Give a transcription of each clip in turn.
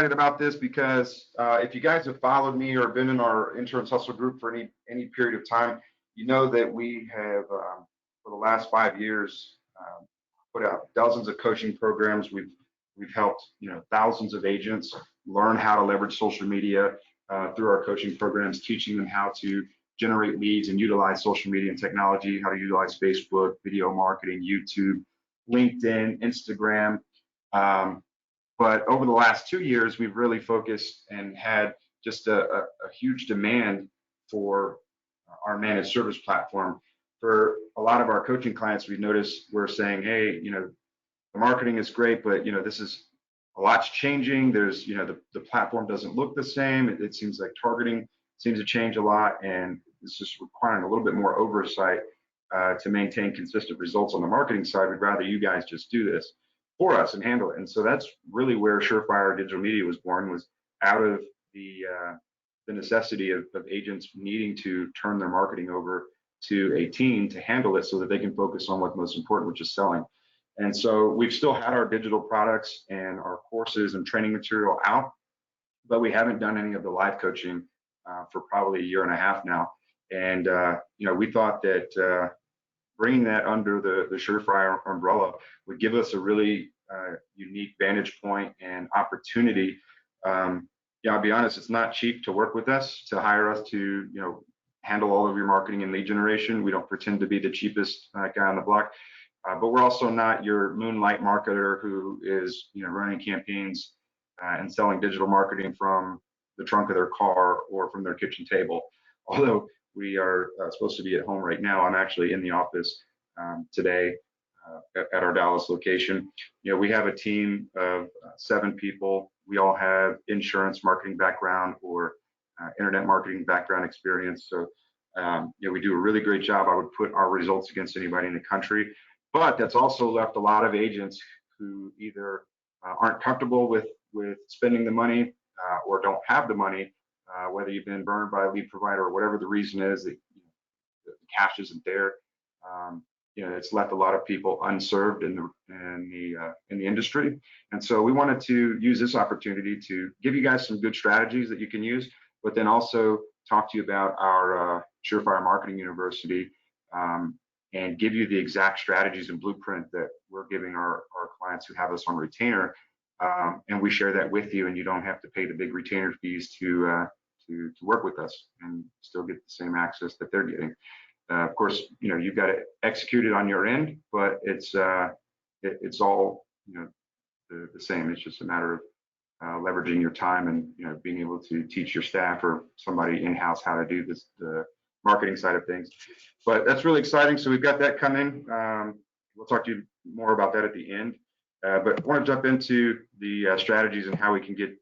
about this because if you guys have followed me or been in our Insurance Hustle group for any period of time, you know that we have for the last 5 years put out dozens of coaching programs. We've helped thousands of agents learn how to leverage social media through our coaching programs, teaching them how to generate leads and utilize social media and technology, how to utilize Facebook, video marketing, YouTube, LinkedIn, Instagram. But over the last 2 years, we've really focused and had just a huge demand for our managed service platform. For a lot of our coaching clients, we've noticed we're saying, hey, the marketing is great, but this is a lot's changing. There's, the platform doesn't look the same. It seems like targeting seems to change a lot, and it's just requiring a little bit more oversight to maintain consistent results on the marketing side. We'd rather you guys just do this for us and handle it. And so that's really where Surefire Digital Media was born, was out of the necessity of agents needing to turn their marketing over to a team to handle it so that they can focus on what's most important, which is selling. And so we've still had our digital products and our courses and training material out, but we haven't done any of the live coaching for probably a year and a half now. And we thought that bringing that under the Surefire umbrella would give us a really unique vantage point and opportunity. I'll be honest, it's not cheap to work with us, to hire us to handle all of your marketing and lead generation. We don't pretend to be the cheapest guy on the block, but we're also not your moonlight marketer who is running campaigns and selling digital marketing from the trunk of their car or from their kitchen table. Although we are supposed to be at home right now, I'm actually in the office today at our Dallas location. We have a team of 7 people. We all have insurance marketing background or internet marketing background experience. So we do a really great job. I would put our results against anybody in the country, but that's also left a lot of agents who either aren't comfortable with spending the money or don't have the money, whether you've been burned by a lead provider or whatever the reason is, that the cash isn't there. It's left a lot of people unserved in the industry. And so we wanted to use this opportunity to give you guys some good strategies that you can use, but then also talk to you about our Surefire Marketing University and give you the exact strategies and blueprint that we're giving our clients who have us on retainer. And we share that with you, and you don't have to pay the big retainer fees to work with us and still get the same access that they're getting. Of course, you've got to execute it on your end, but it's all the same. It's just a matter of leveraging your time and being able to teach your staff or somebody in-house how to do the marketing side of things. But that's really exciting. So we've got that coming. We'll talk to you more about that at the end. But I want to jump into the strategies and how we can get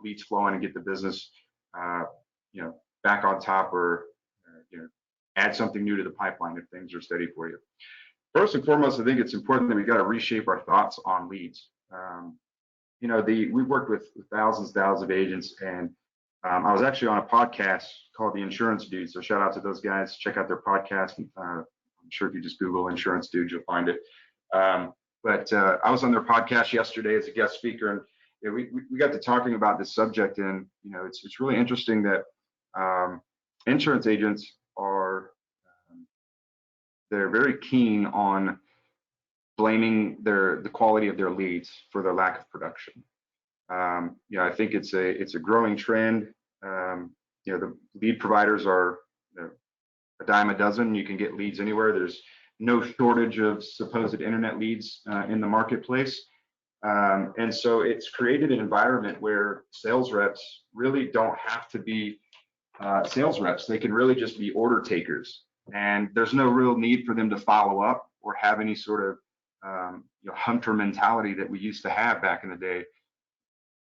leads flowing and get the business back on top, or add something new to the pipeline if things are steady for you. First and foremost, I think it's important that we got to reshape our thoughts on leads. We've worked with thousands of agents, and I was actually on a podcast called The Insurance Dude. So shout out to those guys. Check out their podcast. I'm sure if you just Google Insurance Dude, you'll find it. But I was on their podcast yesterday as a guest speaker, and we got to talking about this subject. And it's really interesting that insurance agents are they're very keen on blaming the quality of their leads for their lack of production. I think it's a growing trend. The lead providers are a dime a dozen. You can get leads anywhere. There's no shortage of supposed internet leads in the marketplace. And so it's created an environment where sales reps really don't have to be sales reps. They can really just be order takers. And there's no real need for them to follow up or have any sort of hunter mentality that we used to have back in the day.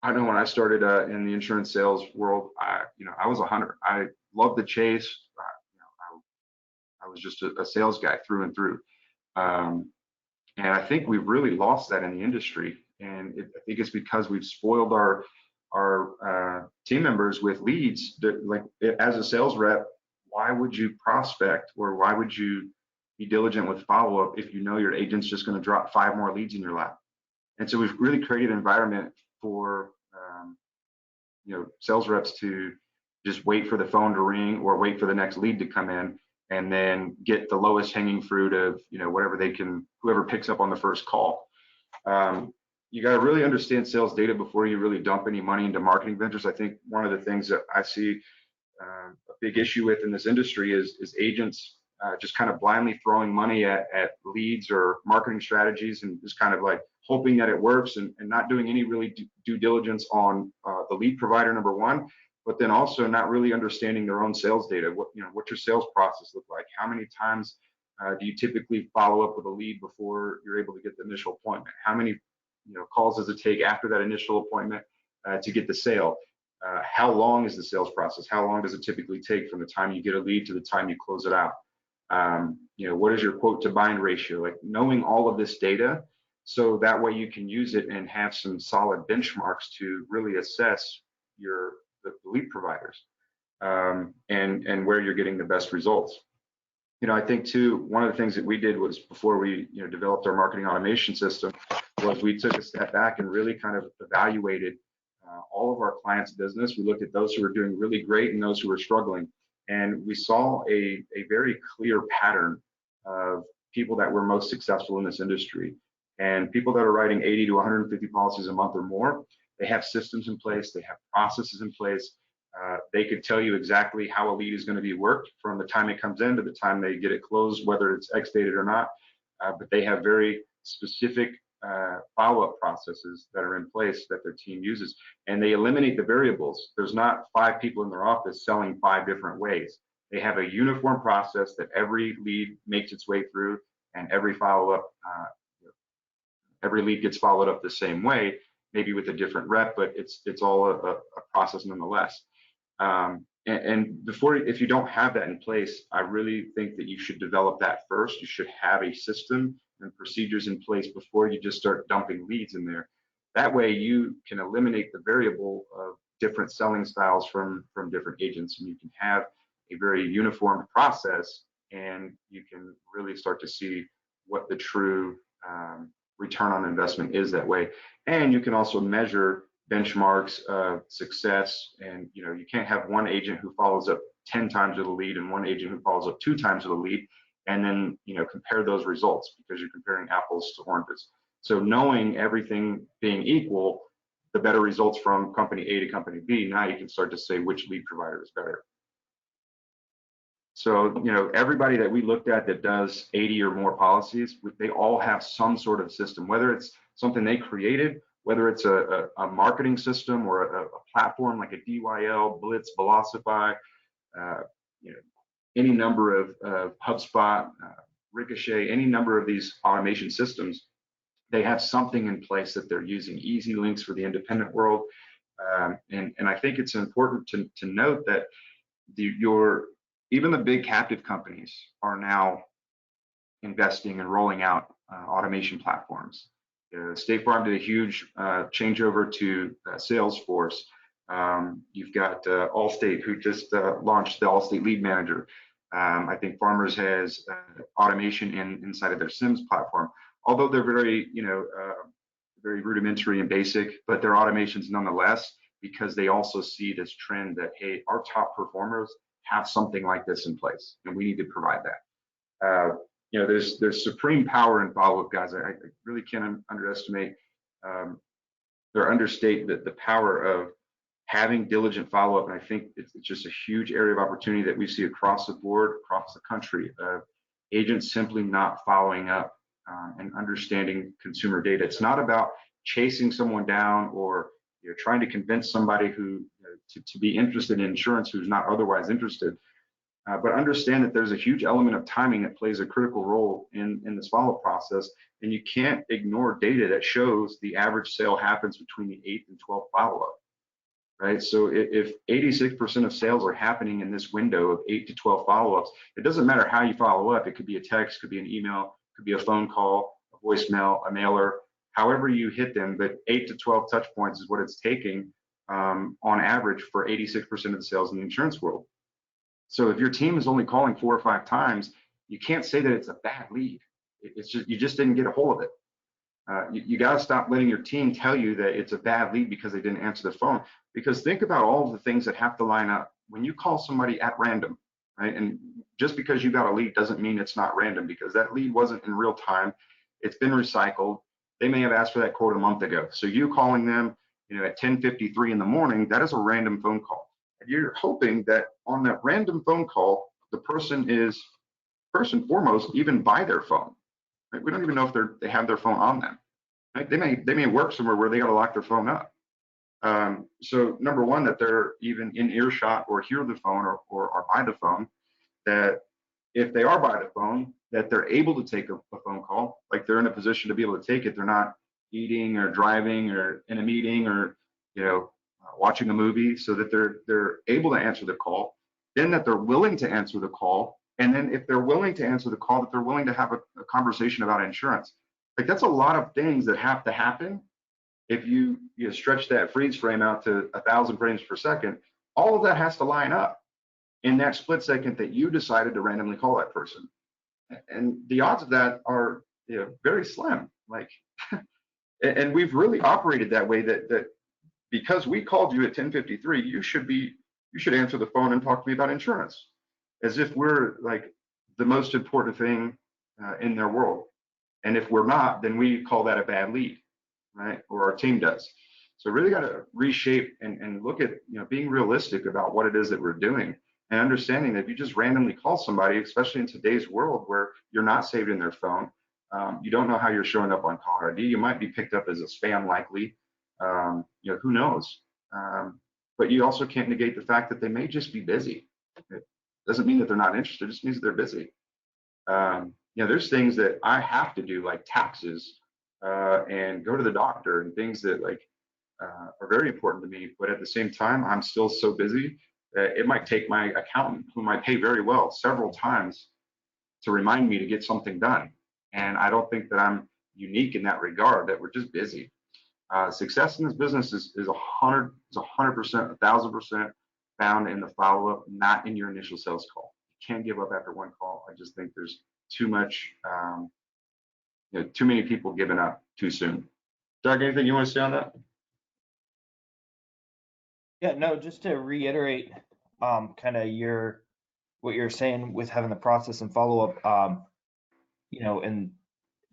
I know when I started in the insurance sales world, I was a hunter. I loved the chase. I was just a sales guy through and through. And I think we've really lost that in the industry. And I think it's because we've spoiled our team members with leads. That, like, as a sales rep, why would you prospect, or why would you be diligent with follow-up if you know your agent's just going to drop 5 more leads in your lap? And so we've really created an environment for sales reps to just wait for the phone to ring or wait for the next lead to come in and then get the lowest hanging fruit of whatever they can, whoever picks up on the first call. You got to really understand sales data before you really dump any money into marketing ventures. I think one of the things that I see a big issue with in this industry is agents just kind of blindly throwing money at leads or marketing strategies and just kind of like hoping that it works and not doing any really due diligence on the lead provider, number one, but then also not really understanding their own sales data. What's your sales process look like? How many times do you typically follow up with a lead before you're able to get the initial appointment? How many calls does it take after that initial appointment to get the sale? How long is the sales process? How long does it typically take from the time you get a lead to the time you close it out? What is your quote to bind ratio? Like knowing all of this data, so that way you can use it and have some solid benchmarks to really assess the lead providers and where you're getting the best results. I think too, one of the things that we did was before we developed our marketing automation system was we took a step back and really kind of evaluated all of our clients' business. We looked at those who were doing really great and those who were struggling. And we saw a very clear pattern of people that were most successful in this industry. And people that are writing 80 to 150 policies a month or more, they have systems in place, they have processes in place. They could tell you exactly how a lead is going to be worked from the time it comes in to the time they get it closed, whether it's X-dated or not. But they have very specific follow-up processes that are in place that their team uses, and they eliminate the variables. There's not 5 people in their office selling 5 different ways. They have a uniform process that every lead makes its way through, and every follow-up, every lead gets followed up the same way, maybe with a different rep, but it's all a process nonetheless. And before, if you don't have that in place, I really think that you should develop that first. You should have a system and procedures in place before you just start dumping leads in there. That way you can eliminate the variable of different selling styles from different agents, and you can have a very uniform process, and you can really start to see what the true return on investment is that way. And you can also measure benchmarks of success, and you can't have one agent who follows up 10 times with a lead and one agent who follows up 2 times with a lead, and then compare those results, because you're comparing apples to oranges. So knowing everything being equal, the better results from company A to company B, now you can start to say which lead provider is better. So everybody that we looked at that does 80 or more policies, they all have some sort of system, whether it's something they created, whether it's a marketing system or a platform like a DYL, Blitz, Velocify, any number of HubSpot, Ricochet, any number of these automation systems. They have something in place that they're using. Easy Links for the independent world, and I think it's important to note that even the big captive companies are now investing and rolling out automation platforms. State Farm did a huge changeover to Salesforce. You've got Allstate, who just launched the Allstate Lead Manager. I think Farmers has automation inside of their SIMS platform. Although they're very, very rudimentary and basic, but they're automations nonetheless, because they also see this trend that, hey, our top performers have something like this in place, and we need to provide that. There's supreme power in follow-up, guys. I really can't underestimate or understate the power of having diligent follow-up. And I think it's just a huge area of opportunity that we see across the board, across the country, of agents simply not following up and understanding consumer data. It's not about chasing someone down or trying to convince somebody who to be interested in insurance who's not otherwise interested. But understand that there's a huge element of timing that plays a critical role in this follow-up process, and you can't ignore data that shows the average sale happens between the 8th and 12th follow-up, right? So if 86% of sales are happening in this window of 8 to 12 follow-ups, it doesn't matter how you follow up. It could be a text, could be an email, could be a phone call, a voicemail, a mailer, however you hit them, but 8 to 12 touch points is what it's taking on average for 86% of the sales in the insurance world. So if your team is only calling 4 or 5 times, you can't say that it's a bad lead. It's just, you just didn't get a hold of it. You got to stop letting your team tell you that it's a bad lead because they didn't answer the phone. Because think about all of the things that have to line up when you call somebody at random, right? And just because you got a lead doesn't mean it's not random, because that lead wasn't in real time. It's been recycled. They may have asked for that quote a month ago. So you calling them, at 10:53 in the morning, that is a random phone call. And you're hoping that on that random phone call, the person is first and foremost even by their phone. Right? We don't even know if they have their phone on them. Right? They may work somewhere where they got to lock their phone up. So number one, that they're even in earshot or hear the phone or are by the phone. That if they are by the phone, that they're able to take a phone call, like they're in a position to be able to take it. They're not eating or driving or in a meeting or watching a movie, so that they're able to answer the call. Then that they're willing to answer the call, and then if they're willing to answer the call, that they're willing to have a conversation about insurance. Like, that's a lot of things that have to happen. If you stretch that freeze frame out to 1,000 frames per second, all of that has to line up in that split second that you decided to randomly call that person. And the odds of that are very slim. Like, and we've really operated that way, that because we called you at 10:53, you should answer the phone and talk to me about insurance, as if we're like the most important thing in their world. And if we're not, then we call that a bad lead, right? Or our team does. So really got to reshape and look at being realistic about what it is that we're doing, and understanding that if you just randomly call somebody, especially in today's world where you're not saved in their phone, you don't know how you're showing up on caller ID. You might be picked up as a spam, likely. Who knows? But you also can't negate the fact that they may just be busy. It doesn't mean that they're not interested. It just means that they're busy. There's things that I have to do, like taxes and go to the doctor, and things that are very important to me. But at the same time, I'm still so busy that it might take my accountant, whom I pay very well, several times to remind me to get something done. And I don't think that I'm unique in that regard, that we're just busy. Success in this business is 100%, 1,000% found in the follow-up, not in your initial sales call. You can't give up after one call. I just think there's too much, too many people giving up too soon. Doug, anything you want to say on that? Yeah, no, just to reiterate, kind of what you're saying with having the process and follow up, and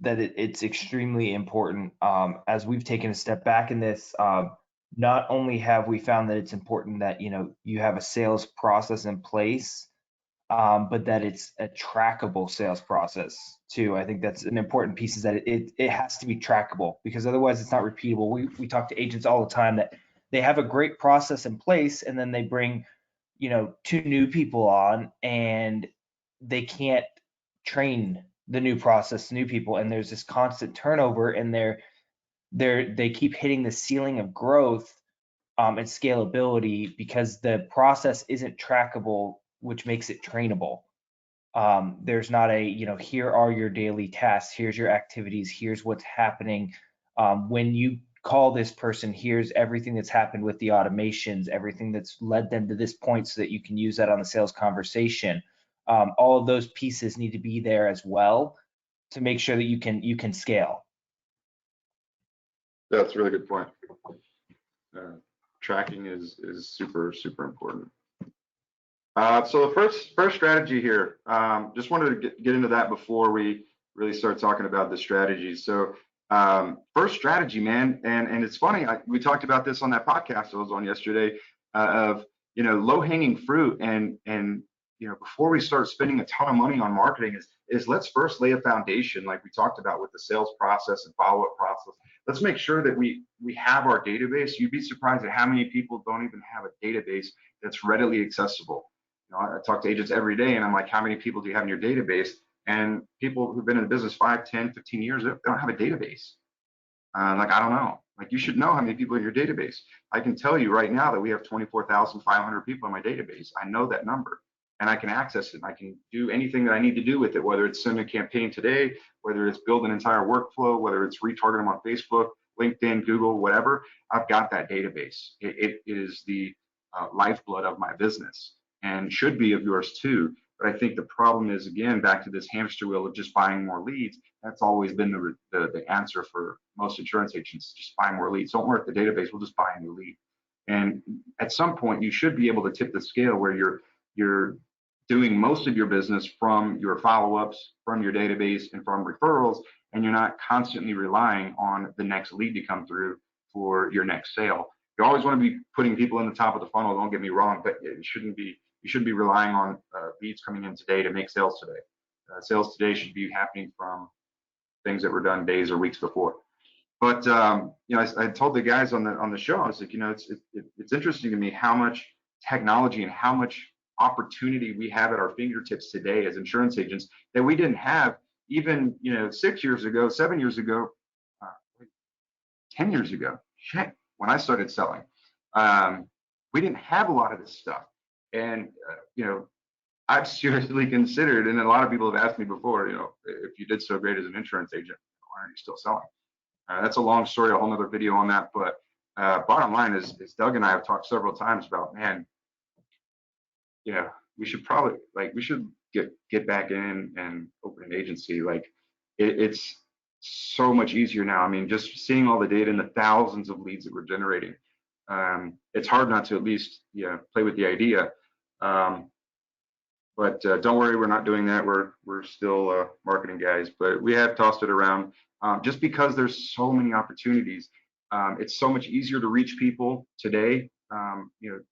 that it's extremely important. As we've taken a step back in this, not only have we found that it's important that you have a sales process in place, but that it's a trackable sales process too. I think that's an important piece, is that it has to be trackable, because otherwise it's not repeatable. We talk to agents all the time that they have a great process in place, and then they bring two new people on, and they can't train the new process, new people, and there's this constant turnover, and they keep hitting the ceiling of growth and scalability, because the process isn't trackable, which makes it trainable. There's not here are your daily tasks, here's your activities, here's what's happening. When you call this person, here's everything that's happened with the automations, everything that's led them to this point, so that you can use that on the sales conversation. All of those pieces need to be there as well to make sure that you can scale. That's a really good point. Tracking is super, super important. So the first strategy here, just wanted to get into that before we really start talking about the strategies. So first strategy, man, and it's funny, we talked about this on that podcast I was on yesterday, of low hanging fruit, and before we start spending a ton of money on marketing, is let's first lay a foundation, like we talked about with the sales process and follow-up process. Let's make sure that we have our database. You'd be surprised at how many people don't even have a database that's readily accessible. I talk to agents every day, and I'm like, how many people do you have in your database? And people who've been in the business 5, 10, 15 years, they don't have a database. I don't know. Like, you should know how many people in your database. I can tell you right now that we have 24,500 people in my database. I know that number, and I can access it. I can do anything that I need to do with it, whether it's send a campaign today, whether it's build an entire workflow, whether it's retarget them on Facebook, LinkedIn, Google, whatever. I've got that database. It is the lifeblood of my business, and should be of yours too. But I think the problem is, again, back to this hamster wheel of just buying more leads. That's always been the answer for most insurance agents: just buy more leads. Don't work the database. We'll just buy a new lead. And at some point, you should be able to tip the scale where you're doing most of your business from your follow-ups, from your database, and from referrals, and you're not constantly relying on the next lead to come through for your next sale. You always want to be putting people in the top of the funnel, don't get me wrong, but you shouldn't be relying on leads coming in today to make sales today. Sales today should be happening from things that were done days or weeks before. But I told the guys on the show, I was like, it's interesting to me how much technology and how much opportunity we have at our fingertips today as insurance agents that we didn't have even 6 years ago, 7 years ago, 10 years ago. Shit, when I started selling, we didn't have a lot of this stuff. And I've seriously considered, and a lot of people have asked me before, if you did so great as an insurance agent, why aren't you still selling? That's a long story, a whole nother video on that. But bottom line is Doug and I have talked several times about, man, we should probably get back in and open an agency. Like it's so much easier now. I mean, just seeing all the data and the thousands of leads that we're generating, it's hard not to at least play with the idea. But don't worry, we're not doing that. We're still marketing guys, but we have tossed it around just because there's so many opportunities. It's so much easier to reach people today.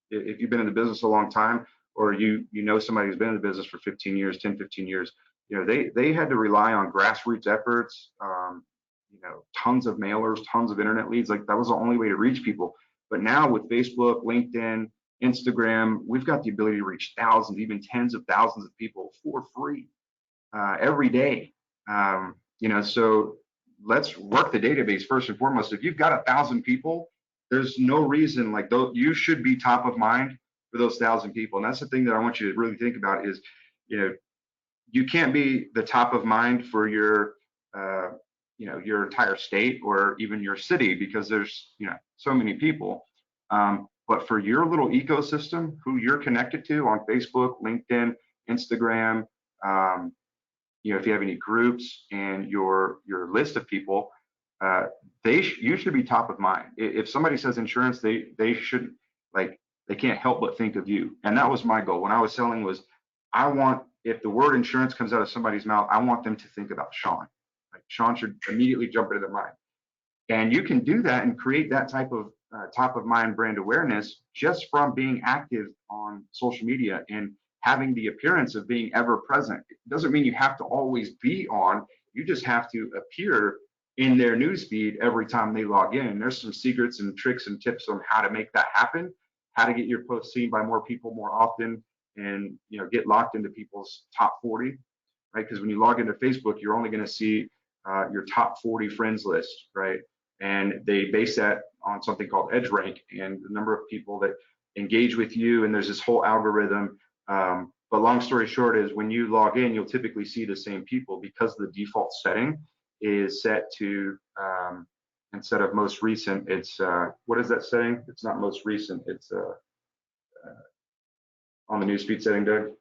If you've been in the business a long time, or you know somebody who's been in the business for 15 years, 10, 15 years, they had to rely on grassroots efforts, tons of mailers, tons of internet leads. Like that was the only way to reach people. But now with Facebook, LinkedIn, Instagram, we've got the ability to reach thousands, even tens of thousands of people for free every day. So let's work the database first and foremost. If you've got 1,000 people, there's no reason you should be top of mind for those 1,000 people. And that's the thing that I want you to really think about is, you can't be the top of mind for your entire state or even your city because there's, so many people. But for your little ecosystem, who you're connected to on Facebook, LinkedIn, Instagram, if you have any groups and your list of people, you should be top of mind. If somebody says insurance, they shouldn't, they can't help but think of you. And that was my goal when I was selling was, if the word insurance comes out of somebody's mouth, I want them to think about Sean. Sean should immediately jump into their mind. And you can do that and create that type of top of mind brand awareness just from being active on social media and having the appearance of being ever present. It doesn't mean you have to always be on. You just have to appear in their newsfeed every time they log in. There's some secrets and tricks and tips on how to make that happen, how to get your posts seen by more people more often, and get locked into people's top 40, right? Because when you log into Facebook, you're only going to see your top 40 friends list, right? And they base that on something called EdgeRank and the number of people that engage with you. And there's this whole algorithm. But long story short is when you log in, you'll typically see the same people because the default setting is set to, instead of most recent, it's, what is that setting? It's not most recent. It's on the newsfeed setting, Doug.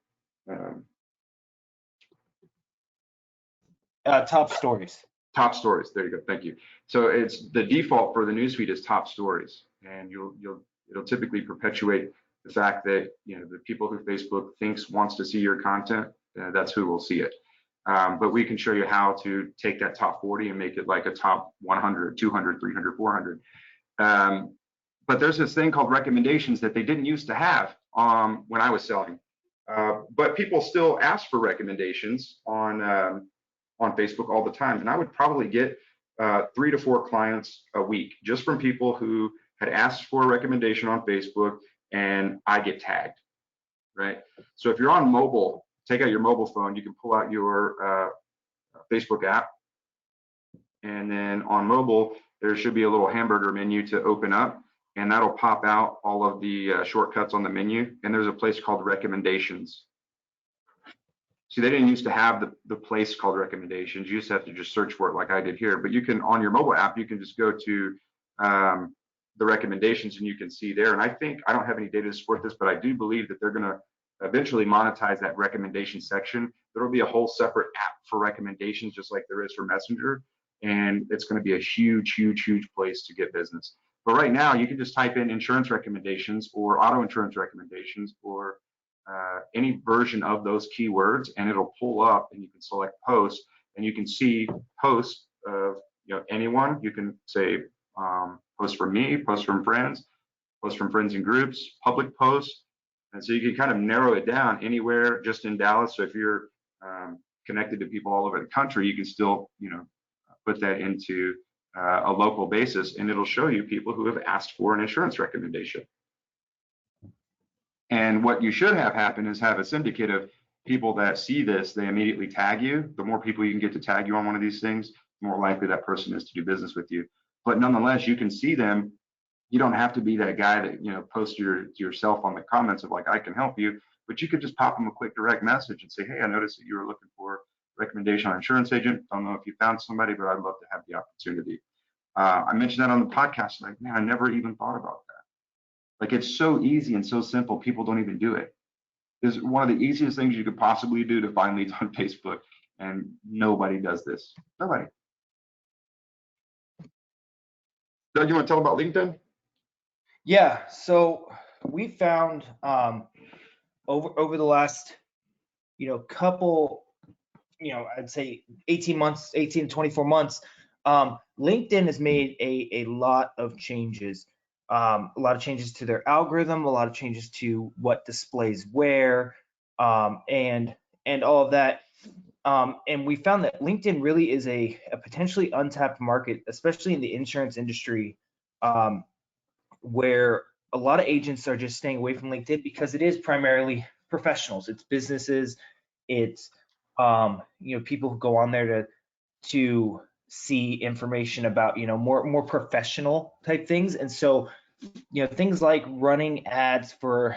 Top stories. Top stories. There you go. Thank you. So it's the default for the newsfeed is top stories, and it'll typically perpetuate the fact that the people who Facebook wants to see your content, that's who will see it. But we can show you how to take that top 40 and make it like a top 100, 200, 300, 400. But there's this thing called recommendations that they didn't used to have when I was selling. But people still ask for recommendations on Facebook all the time. And I would probably get 3 to 4 clients a week just from people who had asked for a recommendation on Facebook and I get tagged, right? So if you're on mobile, take out your mobile phone, you can pull out your Facebook app. And then on mobile, there should be a little hamburger menu to open up, and that'll pop out all of the shortcuts on the menu. And there's a place called recommendations. See, they didn't used to have the place called recommendations. You just have to just search for it like I did here. But you can, on your mobile app, you can just go to the recommendations and you can see there. And I don't have any data to support this, but I do believe that they're going to eventually monetize that recommendation section. There'll be a whole separate app for recommendations, just like there is for Messenger. And it's going to be a huge, huge, huge place to get business. But right now, you can just type in insurance recommendations or auto insurance recommendations or any version of those keywords, and it'll pull up, and you can select post, and you can see posts of anyone. You can say post from me, post from friends, post from friends and groups, public posts, and so you can kind of narrow it down anywhere just in Dallas. So if you're connected to people all over the country, you can still put that into a local basis, and it'll show you people who have asked for an insurance recommendation. And what you should have happen is have a syndicate of people that see this, they immediately tag you. The more people you can get to tag you on one of these things, the more likely that person is to do business with you. But nonetheless, you can see them. You don't have to be that guy that post yourself on the comments of like, I can help you, but you could just pop them a quick direct message and say, hey, I noticed that you were looking for a recommendation on insurance agent. Don't know if you found somebody, but I'd love to have the opportunity. I mentioned that on the podcast. Like, man, I never even thought about that. Like, it's so easy and so simple. People don't even do it. It's one of the easiest things you could possibly do to find leads on Facebook, and nobody does this. Nobody. Doug, you want to tell about LinkedIn? Yeah, so we found over the last couple, I'd say 18 to 24 months, LinkedIn has made a lot of changes. A lot of changes to their algorithm, a lot of changes to what displays where, and all of that. And we found that LinkedIn really is a potentially untapped market, especially in the insurance industry, where a lot of agents are just staying away from LinkedIn because it is primarily professionals. It's businesses. It's people who go on there to see information about more professional type things. And so things like running ads for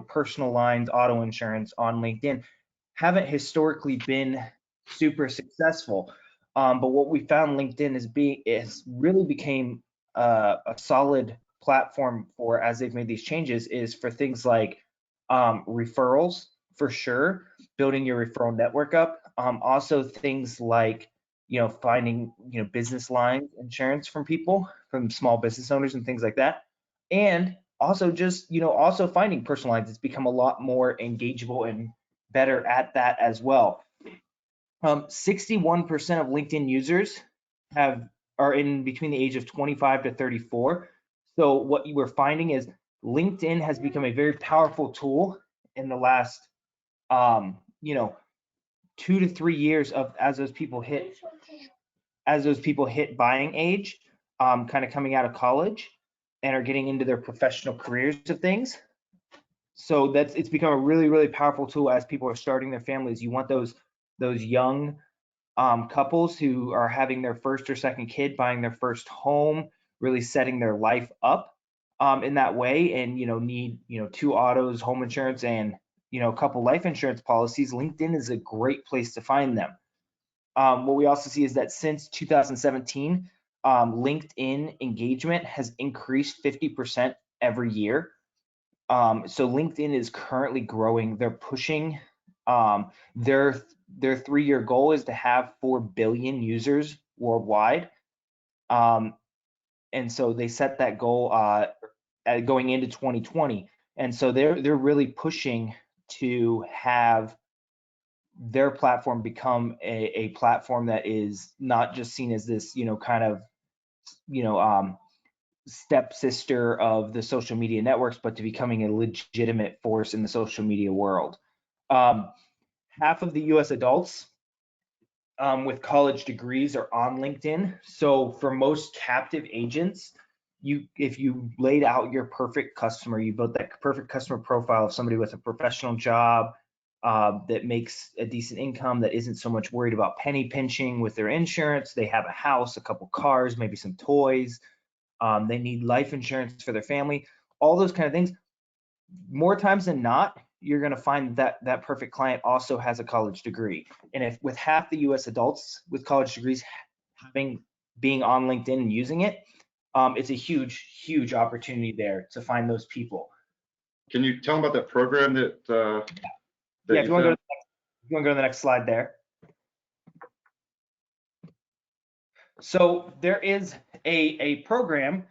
personal lines auto insurance on LinkedIn haven't historically been super successful. But what we found LinkedIn is really became a solid platform for, as they've made these changes, is for things like referrals, for sure, building your referral network up. Also things like finding business line insurance from people, from small business owners and things like that. And also just also finding personal lines. It's become a lot more engageable and better at that as well. 61% of LinkedIn users are in between the age of 25 to 34. So what you were finding is LinkedIn has become a very powerful tool in the last 2 to 3 years as those people hit buying age, kind of coming out of college and are getting into their professional careers of things. So it's become a really, really powerful tool as people are starting their families. You want those young couples who are having their first or second kid, buying their first home, really setting their life up in that way, and need 2 autos, home insurance, and a couple life insurance policies. LinkedIn is a great place to find them. What we also see is that since 2017, LinkedIn engagement has increased 50% every year. So LinkedIn is currently growing. They're pushing their 3-year goal is to have 4 billion users worldwide. And so they set that goal going into 2020. And so they're really pushing to have their platform become a platform that is not just seen as this, kind of, stepsister of the social media networks, but to becoming a legitimate force in the social media world. Half of the US adults with college degrees are on LinkedIn. So for most captive agents, if you laid out your perfect customer, you built that perfect customer profile of somebody with a professional job, that makes a decent income, that isn't so much worried about penny pinching with their insurance. They have a house, a couple cars, maybe some toys. They need life insurance for their family, all those kind of things. More times than not, you're going to find that perfect client also has a college degree. And if with half the US adults with college degrees being on LinkedIn and using it, it's a huge, huge opportunity there to find those people. Can you tell them about that program that Yeah, if you want to go found? to the next slide there. So there is a program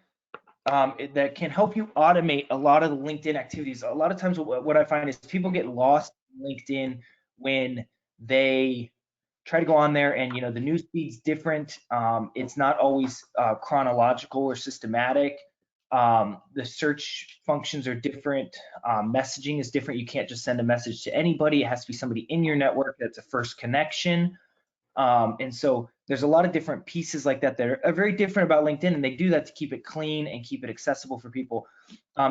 that can help you automate a lot of the LinkedIn activities. A lot of times what I find is people get lost in LinkedIn when they try to go on there, and the news feed's different. It's not always chronological or systematic. The search functions are different. Messaging is different. You can't just send a message to anybody. It has to be somebody in your network that's a first connection. And so there's a lot of different pieces like that that are very different about LinkedIn, and they do that to keep it clean and keep it accessible for people.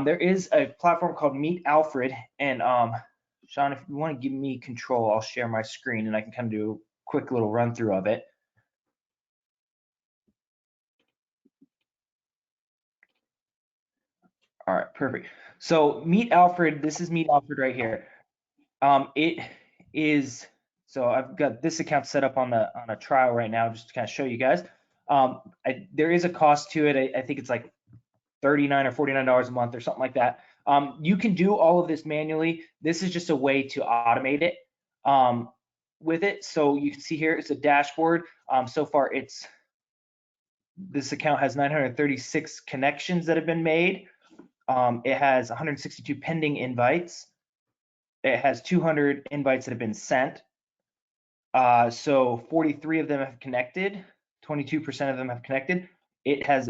There is a platform called Meet Alfred, and Sean, if you want to give me control, I'll share my screen and I can kind of do a quick little run through of it. All right, perfect. So Meet Alfred, this is Meet Alfred right here. It is, so I've got this account set up on a trial right now just to kind of show you guys. There is a cost to it. I think it's like $39 or $49 a month or something like that. You can do all of this manually. This is just a way to automate it with it. So you can see here it's a dashboard. So far this account has 936 connections that have been made. It has 162 pending invites. It has 200 invites that have been sent. So 43 of them have connected, 22% of them have connected. It has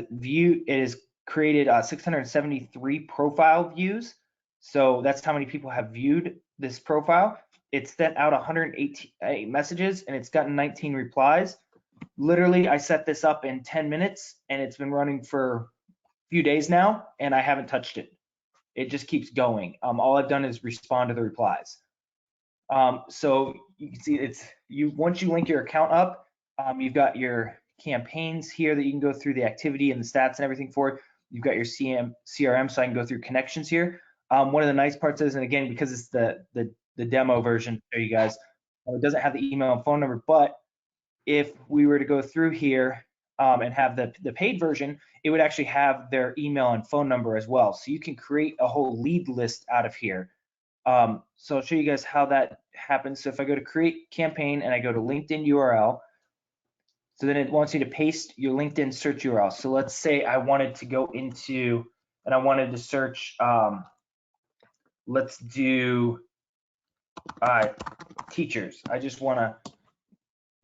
created 673 profile views. So that's how many people have viewed this profile. It's sent out 108 messages and it's gotten 19 replies. Literally, I set this up in 10 minutes and it's been running for a few days now and I haven't touched it. It just keeps going. All I've done is respond to the replies. So you can see once you link your account up, you've got your campaigns here that you can go through the activity and the stats and everything for. You've got your CRM, so I can go through connections here. One of the nice parts is, and again, because it's the demo version to show you guys, it doesn't have the email and phone number, but if we were to go through here and have the paid version, it would actually have their email and phone number as well. So you can create a whole lead list out of here. So I'll show you guys how that happens. So if I go to create campaign and I go to LinkedIn URL, so then it wants you to paste your LinkedIn search URL. So let's say I wanted to go into, and I wanted to search, let's do teachers. I just want to,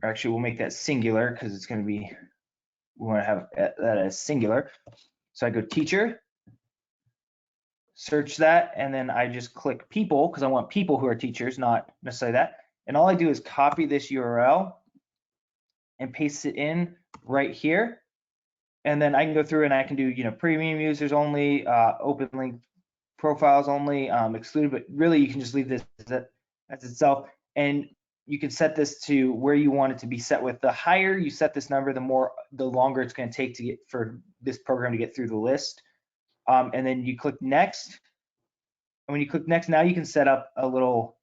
actually we'll make that singular because it's going to be, we want to have that as singular. So I go teacher, search that, and then I just click people because I want people who are teachers, not necessarily that. And all I do is copy this URL and paste it in right here. And then I can go through and I can do, premium users only, open link profiles only, excluded, but really you can just leave this as itself. And you can set this to where you want it to be set with. The higher you set this number, the longer it's going to take for this program to get through the list. And then you click next. And when you click next, now you can set up a little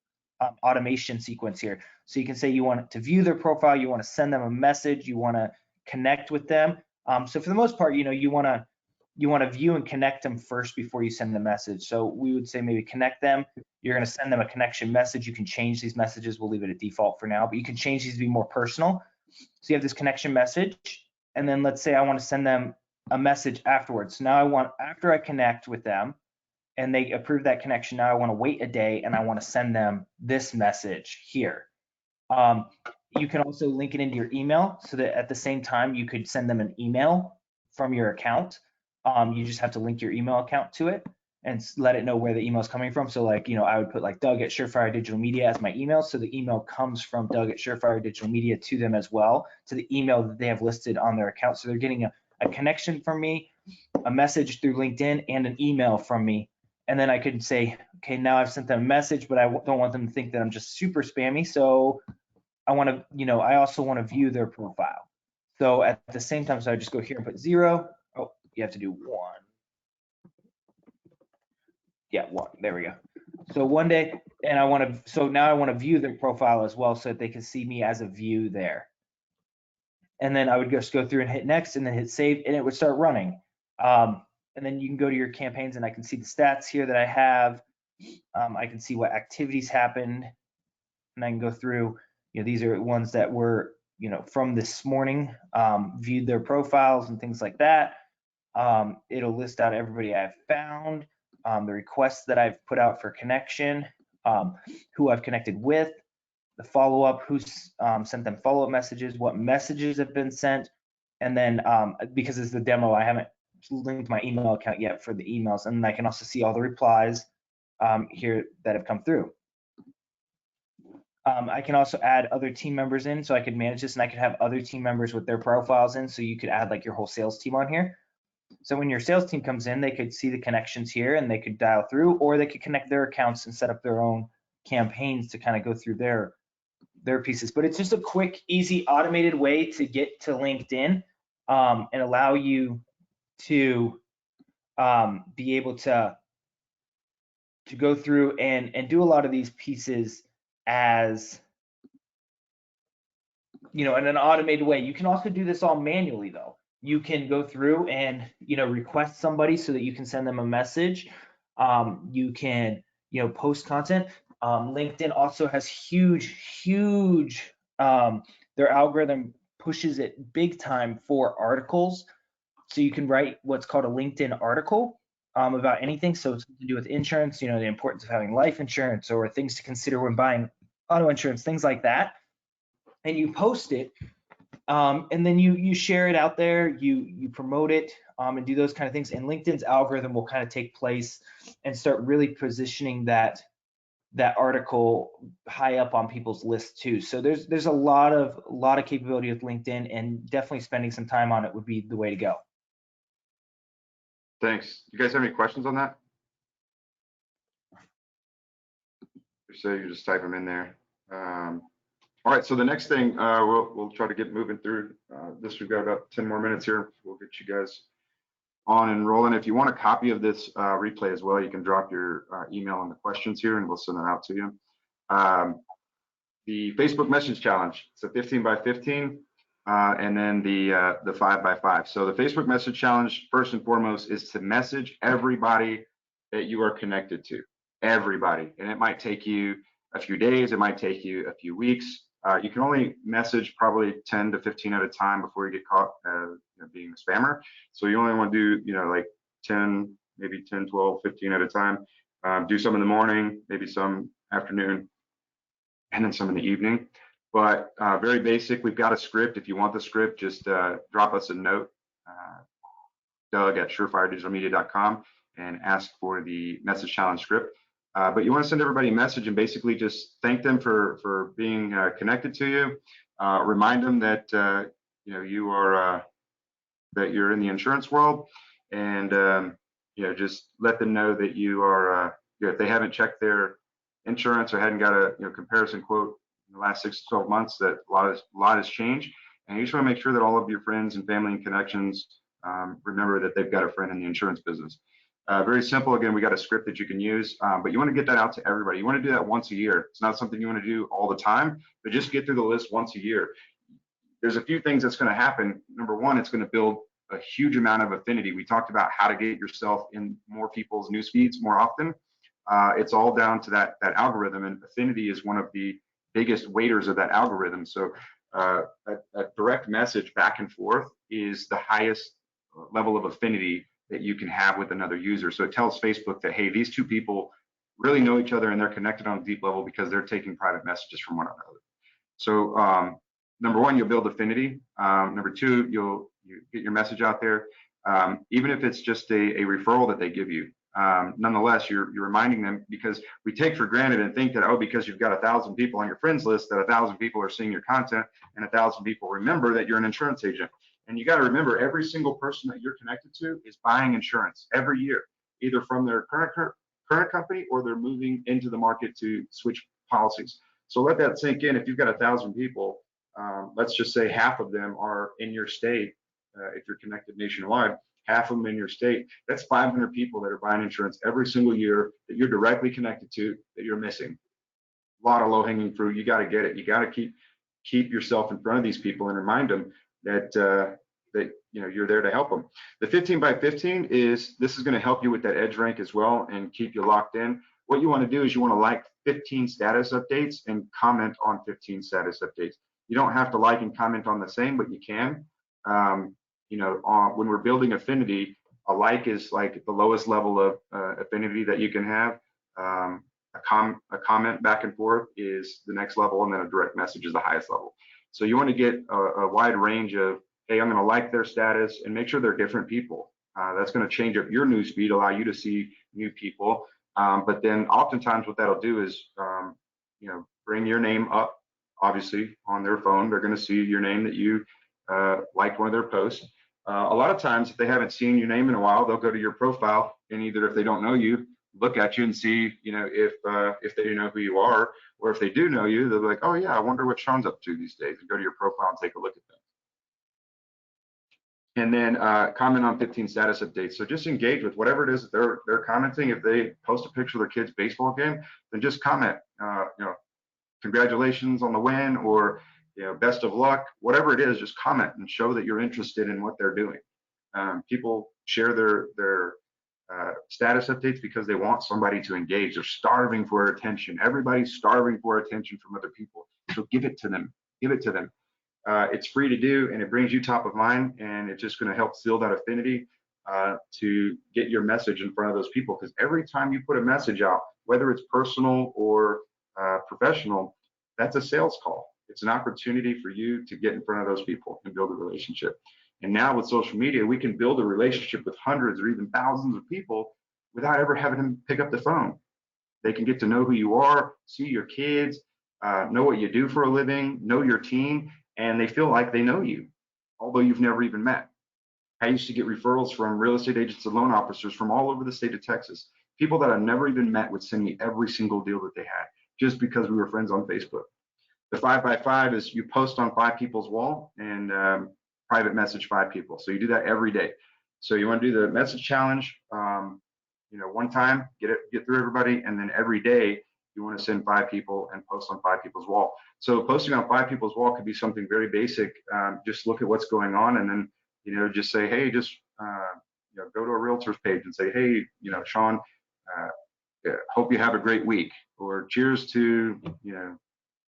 automation sequence here. So you can say you want to view their profile, you want to send them a message, you want to connect with them. So for the most part, you want to view and connect them first before you send the message. So we would say maybe connect them. You're going to send them a connection message. You can change these messages. We'll leave it at default for now, but you can change these to be more personal. So you have this connection message, and then let's say I want to send them a message afterwards. So now after I connect with them, and they approve that connection, now I want to wait a day and I want to send them this message here. You can also link it into your email so that at the same time you could send them an email from your account. You just have to link your email account to it and let it know where the email is coming from. So like, I would put like Doug at Surefire Digital Media as my email. So the email comes from Doug at Surefire Digital Media to them as well, to the email that they have listed on their account. So they're getting a connection from me, a message through LinkedIn, and an email from me. And then I could say, okay, now I've sent them a message, but I don't want them to think that I'm just super spammy. So I want to, I also want to view their profile. So at the same time, so I just go here and put 0. Oh, you have to do 1. Yeah, 1. There we go. So one day, and so now I want to view their profile as well so that they can see me as a view there. And then I would just go through and hit next and then hit save, and it would start running. And then you can go to your campaigns and I can see the stats here that I have. I can see what activities happened, and I can go through, these are ones that were, from this morning, viewed their profiles and things like that. It'll list out everybody I've found, the requests that I've put out for connection, who I've connected with, the follow-up, who's sent them follow-up messages, what messages have been sent, and then because it's the demo, I haven't linked my email account yet for the emails, and I can also see all the replies here that have come through. I can also add other team members in, so I could manage this, and I could have other team members with their profiles in, so you could add like your whole sales team on here. So when your sales team comes in, they could see the connections here and they could dial through, or they could connect their accounts and set up their own campaigns to kind of go through their pieces. But it's just a quick, easy, automated way to get to LinkedIn and allow you to be able to go through and do a lot of these pieces as, in an automated way. You can also do this all manually though. You can go through and, request somebody so that you can send them a message. You can, post content. LinkedIn also has huge, their algorithm pushes it big time for articles. So you can write what's called a LinkedIn article about anything. So it's to do with insurance, the importance of having life insurance or things to consider when buying auto insurance, things like that. And you post it, and then you share it out there, you promote it, and do those kind of things. And LinkedIn's algorithm will kind of take place and start really positioning that article high up on people's lists too. So there's a lot of capability with LinkedIn, and definitely spending some time on it would be the way to go. Thanks. You guys have any questions on that? So you just type them in there. All right, so the next thing we'll try to get moving through this. We've got about 10 more minutes here. We'll get you guys on and rolling. If you want a copy of this replay as well, you can drop your email in the questions here and we'll send that out to you. The Facebook message challenge, it's a 15 by 15 and then the 5 by 5. So the Facebook message challenge, first and foremost, is to message everybody that you are connected to, everybody. And it might take you a few days, it might take you a few weeks. You can only message probably 10 to 15 at a time before you get caught being a spammer. So you only want to do, like 10, maybe 10, 12, 15 at a time. Do some in the morning, maybe some afternoon, and then some in the evening. But very basic, we've got a script. If you want the script, just drop us a note, Doug@surefiredigitalmedia.com, and ask for the message challenge script. But you want to send everybody a message and basically just thank them for being connected to you. Remind them that you are that you're in the insurance world, and just let them know that you are. If they haven't checked their insurance or hadn't got a comparison quote in the last 6 to 12 months, that a lot has changed, and you just want to make sure that all of your friends and family and connections remember that they've got a friend in the insurance business. Very simple. Again, we got a script that you can use, but you want to get that out to everybody. You want to do that once a year. It's not something you want to do all the time, but just get through the list once a year. There's a few things that's going to happen. Number one, it's going to build a huge amount of affinity. We talked about how to get yourself in more people's news feeds more often. It's all down to that algorithm, and affinity is one of the biggest weighters of that algorithm. So a direct message back and forth is the highest level of affinity that you can have with another user. So it tells Facebook that, hey, these two people really know each other and they're connected on a deep level because they're taking private messages from one another. So number one, you'll build affinity. Number two, you get your message out there. Even if it's just a referral that they give you, nonetheless, you're reminding them, because we take for granted and think that, oh, because you've got 1,000 people on your friends list, that 1,000 people are seeing your content and 1,000 people remember that you're an insurance agent. And you got to remember, every single person that you're connected to is buying insurance every year, either from their current company or they're moving into the market to switch policies. So let that sink in. If you've got 1,000 people, let's just say half of them are in your state. If you're connected nationwide, half of them in your state, that's 500 people that are buying insurance every single year that you're directly connected to, that you're missing. A lot of low-hanging fruit. You got to get it. You got to keep yourself in front of these people and remind them that you're there to help them. The 15 by 15 is going to help you with that edge rank as well and keep you locked in. what you want to do is you want to like 15 status updates and comment on 15 status updates. You don't have to like and comment on the same, but you can. When we're building affinity, a like is like the lowest level of affinity that you can have. A comment back and forth is the next level, and then a direct message is the highest level. So you want to get a wide range of, hey, I'm going to like their status, and make sure they're different people. That's going to change up your news feed, allow you to see new people. But then oftentimes what that'll do is, bring your name up, obviously, on their phone. They're going to see your name that you liked one of their posts. A lot of times, if they haven't seen your name in a while, they'll go to your profile, and either if they don't know you, look at you and see, if they know who you are, or if they do know you, they'll be like, oh yeah, I wonder what Sean's up to these days, and go to your profile and take a look at them. And then comment on 15 status updates. So just engage with whatever it is that they're commenting. If they post a picture of their kid's baseball game, then just comment, congratulations on the win, or best of luck, whatever it is, just comment and show that you're interested in what they're doing. People share their status updates because they want somebody to engage. They're starving for attention. Everybody's starving for attention from other people. So give it to them. Give it to them. It's free to do, and it brings you top of mind, and it's just going to help seal that affinity to get your message in front of those people. Because every time you put a message out, whether it's personal or professional, that's a sales call. It's an opportunity for you to get in front of those people and build a relationship. And now with social media, we can build a relationship with hundreds or even thousands of people without ever having them pick up the phone. They can get to know who you are, see your kids, know what you do for a living, know your team, and they feel like they know you, although you've never even met. I used to get referrals from real estate agents and loan officers from all over the state of Texas. People that I've never even met would send me every single deal that they had just because we were friends on Facebook. The 5x5 is you post on 5 people's wall and private message 5 people. So you do that every day. So you want to do the message challenge, one time, get through everybody, and then every day you want to send 5 people and post on 5 people's wall. So posting on 5 people's wall could be something very basic. Just look at what's going on, and then just say, hey, just go to a realtor's page and say, hey, Sean, hope you have a great week, or cheers to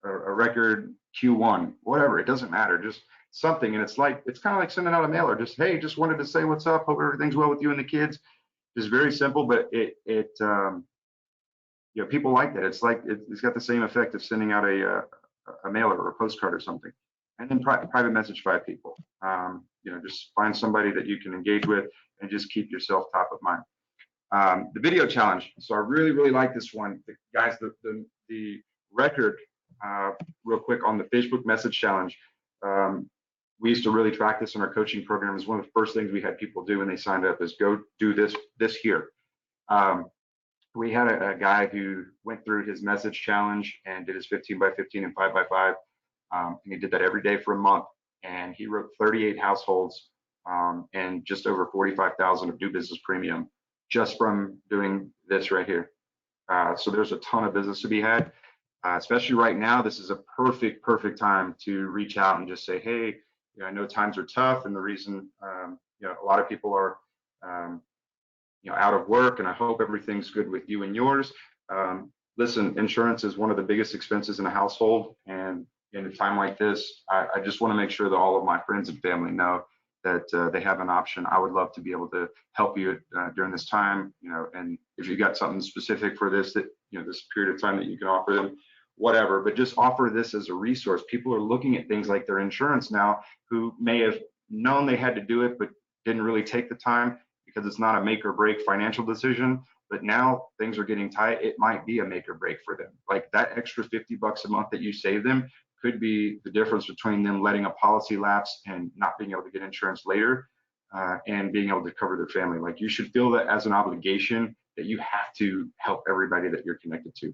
a record Q1, whatever. It doesn't matter, just something. And it's kind of like sending out a mailer. Just, hey, just wanted to say what's up. Hope everything's well with you and the kids. It's very simple, but people like that. It's got the same effect of sending out a mailer or a postcard or something. And then private message 5 people. Just find somebody that you can engage with and just keep yourself top of mind. The video challenge. So I really, really like this one. Guys, the record, real quick, on the Facebook message challenge. We used to really track this in our coaching program. It was one of the first things we had people do when they signed up, is go do this here. We had a guy who went through his message challenge and did his 15x15 and 5x5. And he did that every day for a month. And he wrote 38 households and just over 45,000 of new business premium just from doing this right here. So there's a ton of business to be had. Especially right now, this is a perfect time to reach out and just say, hey, I know times are tough, and the reason a lot of people are out of work, and I hope everything's good with you and yours. Listen, insurance is one of the biggest expenses in a household, and in a time like this, I just want to make sure that all of my friends and family know that they have an option. I would love to be able to help you during this time, and if you got something specific for this, that this period of time that you can offer them, whatever, but just offer this as a resource. People are looking at things like their insurance now, who may have known they had to do it, but didn't really take the time because it's not a make or break financial decision. But now things are getting tight. It might be a make or break for them. Like that extra $50 a month that you save them could be the difference between them letting a policy lapse and not being able to get insurance later, and being able to cover their family. Like, you should feel that as an obligation, that you have to help everybody that you're connected to.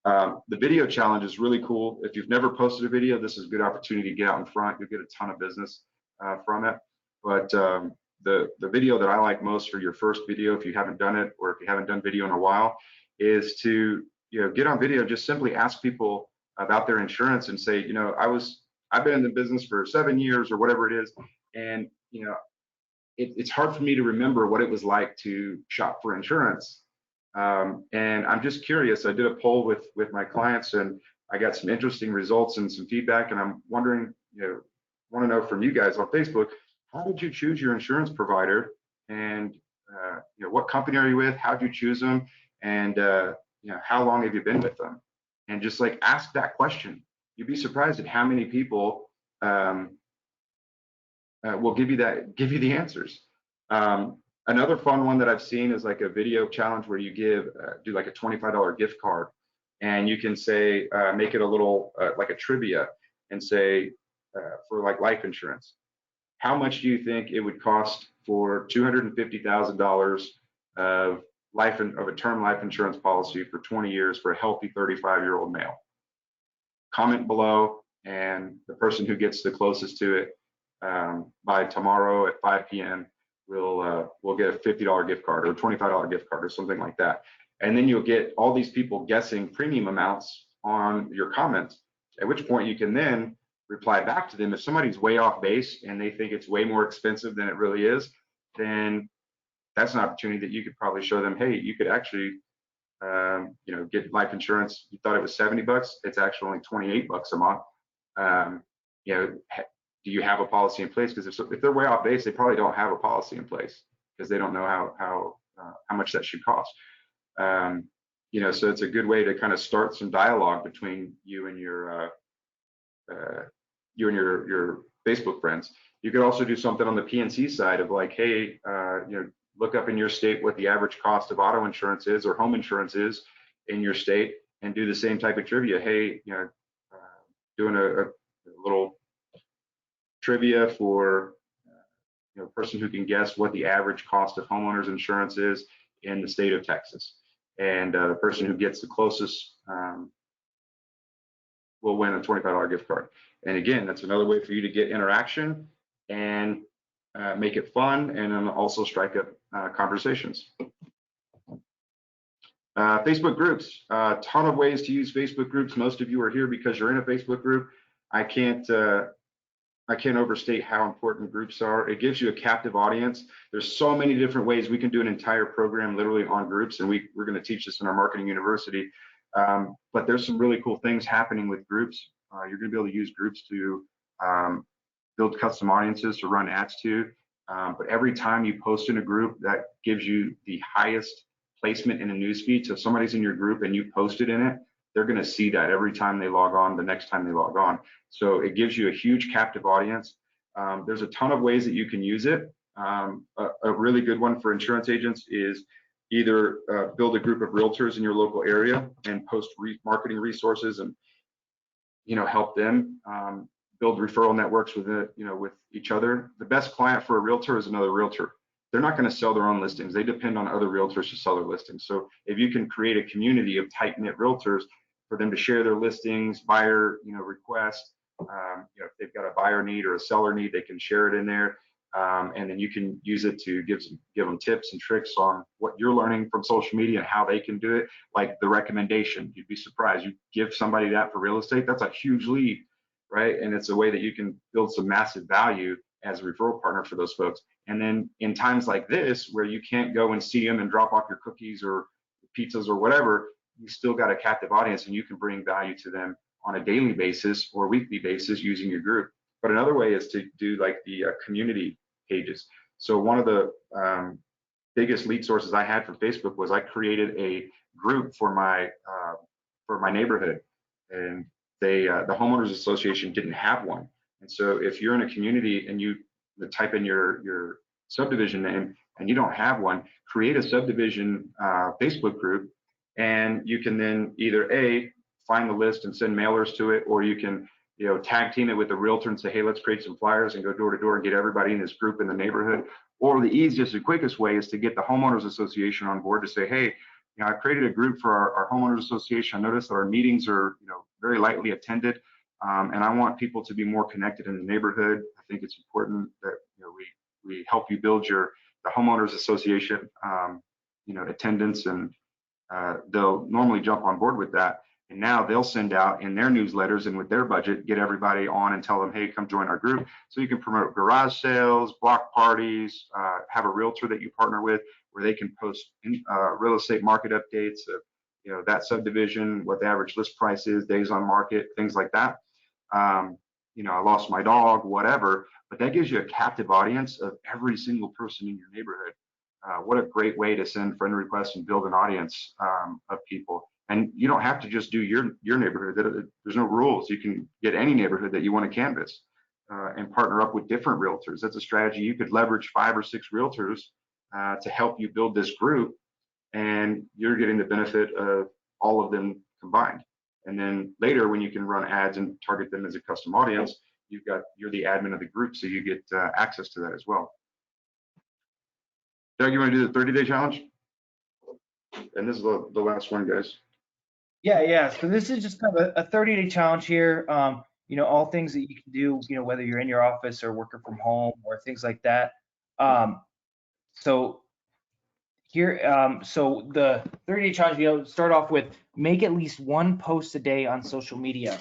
The video challenge is really cool. If you've never posted a video, this is a good opportunity to get out in front. You'll get a ton of business from it. But the video that I like most for your first video, if you haven't done it, or if you haven't done video in a while, is to get on video. Just simply ask people about their insurance and say, I've been in the business for 7 years or whatever it is, and it's hard for me to remember what it was like to shop for insurance. And I'm just curious. I did a poll with my clients, and I got some interesting results and some feedback. And I'm wondering, want to know from you guys on Facebook, how did you choose your insurance provider, and what company are you with? How did you choose them, and how long have you been with them? And just like ask that question. You'd be surprised at how many people will give you the answers. Another fun one that I've seen is like a video challenge where you do like a $25 gift card, and you can say, make it a little like a trivia, and say for like life insurance, how much do you think it would cost for $250,000 of a term life insurance policy for 20 years for a healthy 35-year-old male? Comment below, and the person who gets the closest to it by tomorrow at 5 p.m. we'll get a $50 gift card or a $25 gift card or something like that. And then you'll get all these people guessing premium amounts on your comments, at which point you can then reply back to them. If somebody's way off base and they think it's way more expensive than it really is, then that's an opportunity that you could probably show them, hey, you could actually get life insurance. You thought it was $70, it's actually only $28 a month. Do you have a policy in place? Because if they're way off base, they probably don't have a policy in place because they don't know how much that should cost. So it's a good way to kind of start some dialogue between you and your Facebook friends. You could also do something on the PNC side of like, hey, look up in your state what the average cost of auto insurance is or home insurance is in your state, and do the same type of trivia. Hey, doing a little trivia for a person who can guess what the average cost of homeowners insurance is in the state of Texas, and the person who gets the closest will win a $25 gift card. And again, that's another way for you to get interaction and make it fun, and then also strike up conversations. Facebook groups, a ton of ways to use Facebook groups. Most of you are here because you're in a Facebook group. I can't overstate how important groups are. It gives you a captive audience. There's so many different ways. We can do an entire program literally on groups, and we're going to teach this in our marketing university. But there's some really cool things happening with groups. You're going to be able to use groups to build custom audiences to run ads to. But every time you post in a group, that gives you the highest placement in a newsfeed. So if somebody's in your group and you posted in it, they're going to see that every time they log on, the next time they log on. So it gives you a huge captive audience. There's a ton of ways that you can use it. A really good one for insurance agents is either build a group of realtors in your local area and post marketing resources, and help them build referral networks with each other. The best client for a realtor is another realtor. They're not going to sell their own listings. They depend on other realtors to sell their listings. So if you can create a community of tight-knit realtors for them to share their listings, buyer requests, if they've got a buyer need or a seller need, they can share it in there. And then you can use it to give them tips and tricks on what you're learning from social media and how they can do it. Like the recommendation, you'd be surprised. You give somebody that for real estate, that's a huge lead, right? And it's a way that you can build some massive value as a referral partner for those folks. And then in times like this, where you can't go and see them and drop off your cookies or pizzas or whatever, you still got a captive audience, and you can bring value to them on a daily basis or weekly basis using your group. But another way is to do like the community pages. So one of the biggest lead sources I had from Facebook was I created a group for my neighborhood, and the homeowners association didn't have one. And so if you're in a community and you type in your subdivision name and you don't have one, create a subdivision Facebook group, and you can then either find the list and send mailers to it, or you can tag team it with the realtor and say, hey, let's create some flyers and go door to door and get everybody in this group in the neighborhood. Or the easiest and quickest way is to get the homeowners association on board to say, hey, I created a group for our homeowners association. I noticed that our meetings are very lightly attended, and I want people to be more connected in the neighborhood. I think it's important that we help you build the homeowners association attendance, and they'll normally jump on board with that. And now they'll send out in their newsletters and with their budget, get everybody on and tell them, hey, come join our group. So you can promote garage sales, block parties, have a realtor that you partner with, where they can post real estate market updates of, that subdivision, what the average list price is, days on market, things like that. I lost my dog, whatever, but that gives you a captive audience of every single person in your neighborhood. What a great way to send friend requests and build an audience of people. And you don't have to just do your neighborhood. There's no rules. You can get any neighborhood that you want to canvas and partner up with different realtors. That's a strategy. You could leverage 5 or 6 realtors to help you build this group, and you're getting the benefit of all of them combined. And then later, when you can run ads and target them as a custom audience, you're the admin of the group, so you get access to that as well. Doug, you want to do the 30-day challenge? And this is the last one, guys. Yeah. So this is just kind of a 30-day challenge here. All things that you can do, whether you're in your office or working from home or things like that. So here, so the 30-day challenge, start off with make at least 1 post a day on social media.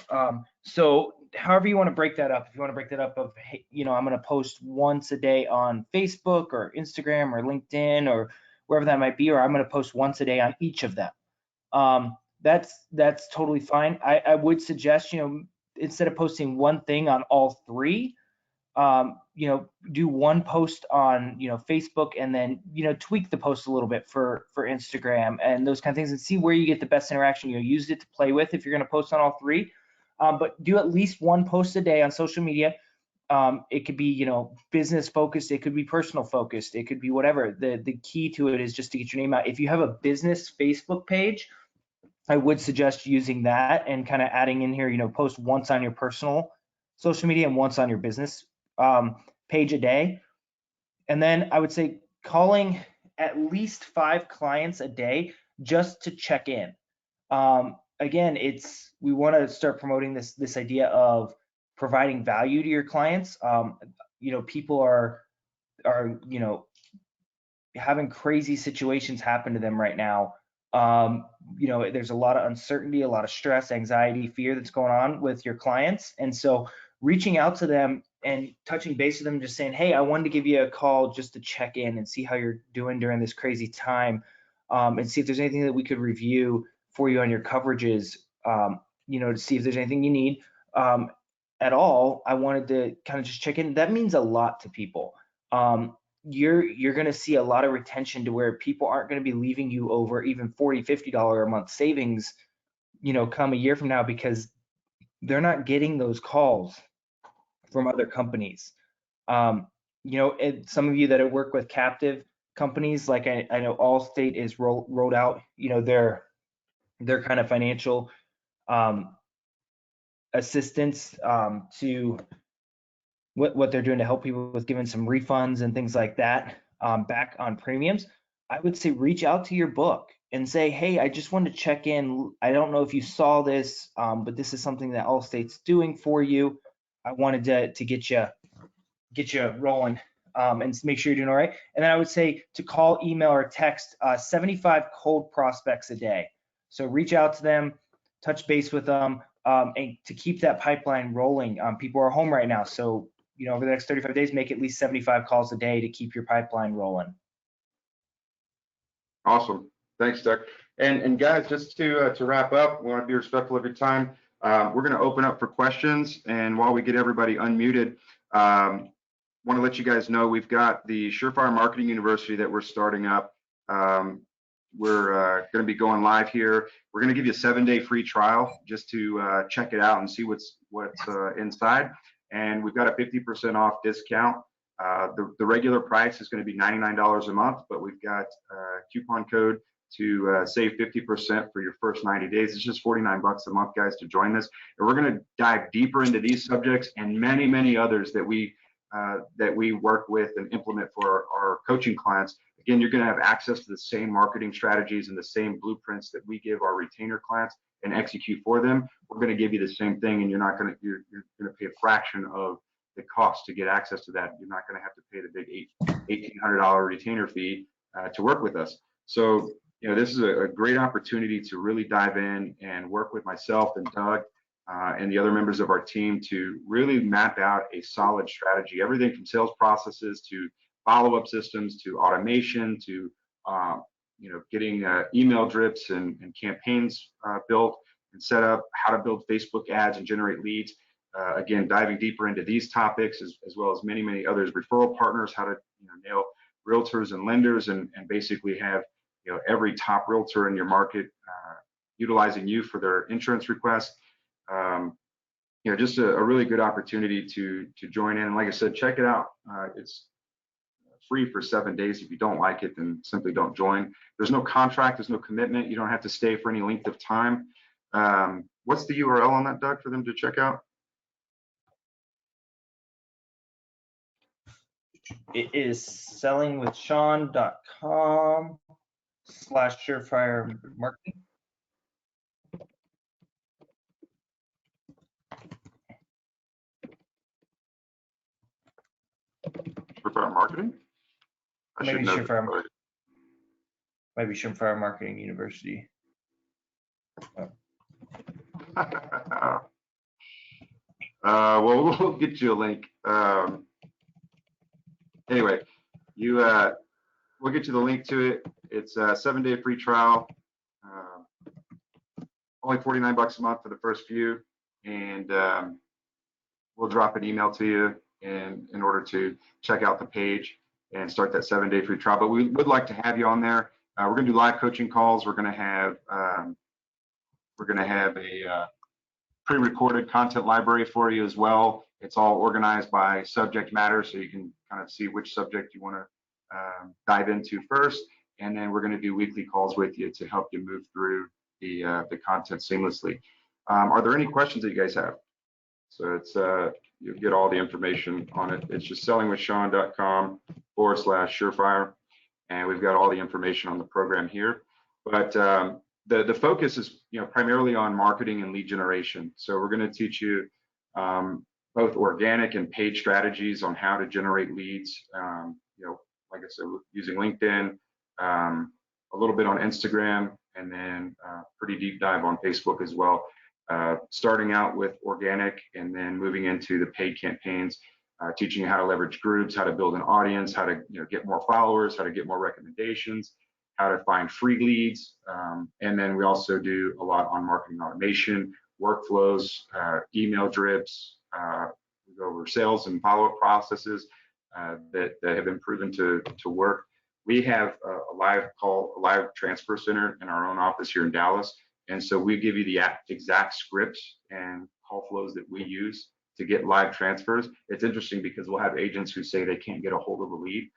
So however you want to break that up, if you want to break that up of, hey, I'm going to post once a day on Facebook or Instagram or LinkedIn or wherever that might be, or I'm going to post once a day on each of them. That's totally fine. I would suggest, instead of posting one thing on all 3, do 1 post on, Facebook, and then, tweak the post a little bit for Instagram and those kind of things, and see where you get the best interaction. Use it to play with if you're going to post on all 3, but do at least 1 post a day on social media. It could be, business focused. It could be personal focused. It could be whatever. The key to it is just to get your name out. If you have a business Facebook page, I would suggest using that and kind of adding in here, post once on your personal social media and once on your business page a day. And then I would say calling at least 5 clients a day just to check in. Again, we want to start promoting this idea of providing value to your clients. People are having crazy situations happen to them right now. There's a lot of uncertainty, a lot of stress, anxiety, fear that's going on with your clients. And so reaching out to them and touching base with them, just saying, hey, I wanted to give you a call just to check in and see how you're doing during this crazy time, and see if there's anything that we could review for you on your coverages, to see if there's anything you need at all. I wanted to kind of just check in. That means a lot to people. You're going to see a lot of retention to where people aren't going to be leaving you over even $40, $50 a month savings, come a year from now, because they're not getting those calls from other companies. Some of you that have worked with captive companies, like I know Allstate is rolled out, their kind of financial assistance to what they're doing to help people with giving some refunds and things like that back on premiums. I would say reach out to your book and say, hey, I just wanted to check in. I don't know if you saw this, but this is something that Allstate's doing for you. I wanted to get you rolling and make sure you're doing all right. And then I would say to call, email, or text 75 cold prospects a day. So reach out to them, touch base with them, and to keep that pipeline rolling. People are home right now, so over the next 35 days, make at least 75 calls a day to keep your pipeline rolling. Awesome. Thanks, Doug. And guys, just to wrap up, we want to be respectful of your time. We're going to open up for questions, and while we get everybody unmuted, want to let you guys know we've got the Surefire Marketing University that we're starting up. We're going to be going live here. We're going to give you a 7-day free trial just to check it out and see what's inside. And we've got a 50% off discount. The regular price is going to be $99 a month, but we've got a coupon code to save 50% for your first 90 days. It's just $49 a month, guys, to join this. And we're going to dive deeper into these subjects and many, many others that we work with and implement for our coaching clients. Again, you're going to have access to the same marketing strategies and the same blueprints that we give our retainer clients and execute for them. We're going to give you the same thing, and you're going to pay a fraction of the cost to get access to that. You're not going to have to pay the big $1,800 retainer fee to work with us. So, this is a great opportunity to really dive in and work with myself and Doug and the other members of our team to really map out a solid strategy, everything from sales processes to follow-up systems to automation to getting email drips and campaigns built and set up, how to build Facebook ads and generate leads. Again, diving deeper into these topics as well as many others, referral partners, how to nail realtors and lenders, and basically have every top realtor in your market utilizing you for their insurance requests. Just a really good opportunity to join in. And like I said, check it out. It's free for 7 days. If you don't like it, then simply don't join. There's no contract, there's no commitment. You don't have to stay for any length of time. What's the URL on that, Doug, for them to check out? It is sellingwithsean.com/surefire marketing. Surefire Marketing? Maybe Surefire. Maybe Surefire Marketing University. Well, we'll get you a link. Anyway, we'll get you the link to it. It's a 7-day free trial, only $49 a month for the first few, and we'll drop an email to you in order to check out the page and start that 7-day free trial. But we would like to have you on there. We're going to do live coaching calls. We're going to have a pre-recorded content library for you as well. It's all organized by subject matter, so you can kind of see which subject you want to dive into first. And then we're going to do weekly calls with you to help you move through the content seamlessly. Are there any questions that you guys have? So it's you'll get all the information on it. It's just sellingwithsean.com/surefire, and we've got all the information on the program here. But the focus is primarily on marketing and lead generation. So we're going to teach you both organic and paid strategies on how to generate leads. Like I said, using LinkedIn, a little bit on Instagram, and then pretty deep dive on Facebook as well. Starting out with organic and then moving into the paid campaigns, teaching you how to leverage groups, how to build an audience, how to get more followers, how to get more recommendations, how to find free leads. And then we also do a lot on marketing automation, workflows, email drips. We go over sales and follow-up processes that have been proven to work. We have a live transfer center in our own office here in Dallas. And so we give you the exact scripts and call flows that we use to get live transfers. It's interesting because we'll have agents who say they can't get a hold of a lead,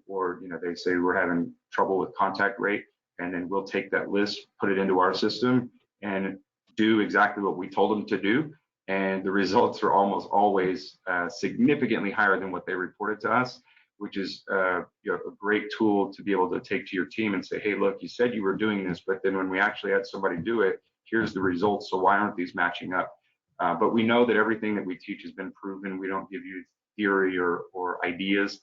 or they say we're having trouble with contact rate, and then we'll take that list, put it into our system, and do exactly what we told them to do. And the results are almost always significantly higher than what they reported to us, which is a great tool to be able to take to your team and say, hey, look, you said you were doing this, but then when we actually had somebody do it, here's the results. So why aren't these matching up? But we know that everything that we teach has been proven. We don't give you theory or ideas.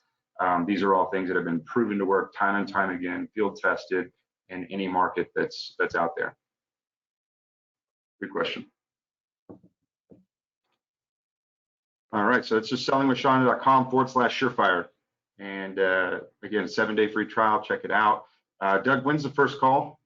These are all things that have been proven to work time and time again, field tested in any market that's out there. Good question. All right, so it's just sellingwithsean.com/surefire. And again, 7-day free trial, check it out. Doug, when's the first call?